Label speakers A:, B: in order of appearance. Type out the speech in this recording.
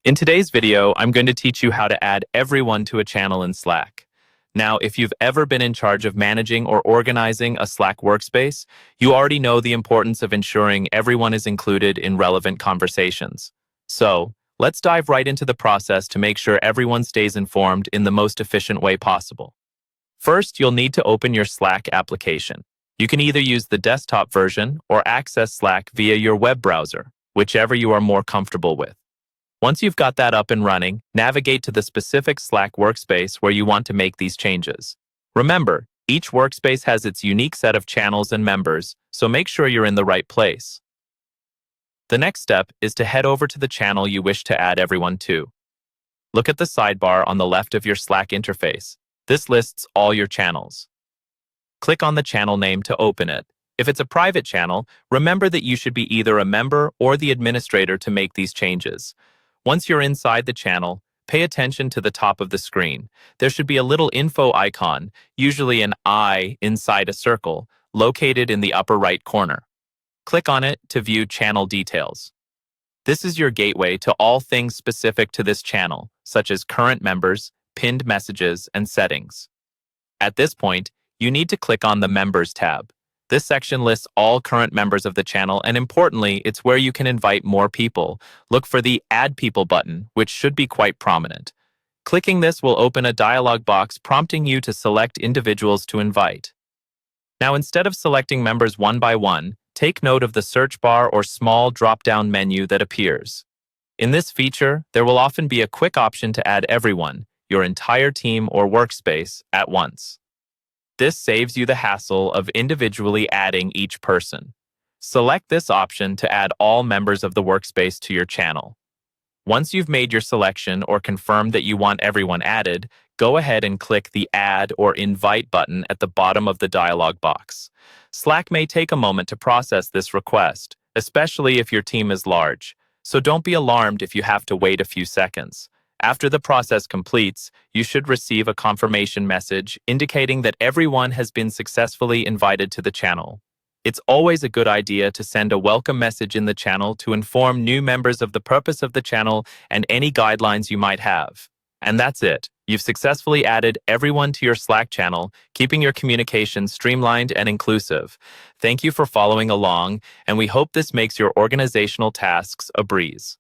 A: In today's video, I'm going to teach you how to add everyone to a channel in Slack. Now, if you've ever been in charge of managing or organizing a Slack workspace, you already know the importance of ensuring everyone is included in relevant conversations. So, let's dive right into the process to make sure everyone stays informed in the most efficient way possible. First, you'll need to open your Slack application. You can either use the desktop version or access Slack via your web browser, whichever you are more comfortable with. Once you've got that up and running, navigate to the specific Slack workspace where you want to make these changes. Remember, each workspace has its unique set of channels and members, so make sure you're in the right place. The next step is to head over to the channel you wish to add everyone to. Look at the sidebar on the left of your Slack interface. This lists all your channels. Click on the channel name to open it. If it's a private channel, remember that you should be either a member or the administrator to make these changes. Once you're inside the channel, pay attention to the top of the screen. There should be a little info icon, usually an eye inside a circle, located in the upper right corner. Click on it to view channel details. This is your gateway to all things specific to this channel, such as current members, pinned messages, and settings. At this point, you need to click on the Members tab. This section lists all current members of the channel, and importantly, it's where you can invite more people. Look for the Add People button, which should be quite prominent. Clicking this will open a dialog box prompting you to select individuals to invite. Now, instead of selecting members one by one, take note of the search bar or small drop-down menu that appears. In this feature, there will often be a quick option to add everyone, your entire team or workspace, at once. This saves you the hassle of individually adding each person. Select this option to add all members of the workspace to your channel. Once you've made your selection or confirmed that you want everyone added, go ahead and click the Add or Invite button at the bottom of the dialog box. Slack may take a moment to process this request, especially if your team is large, so don't be alarmed if you have to wait a few seconds. After the process completes, you should receive a confirmation message indicating that everyone has been successfully invited to the channel. It's always a good idea to send a welcome message in the channel to inform new members of the purpose of the channel and any guidelines you might have. And that's it. You've successfully added everyone to your Slack channel, keeping your communication streamlined and inclusive. Thank you for following along, and we hope this makes your organizational tasks a breeze.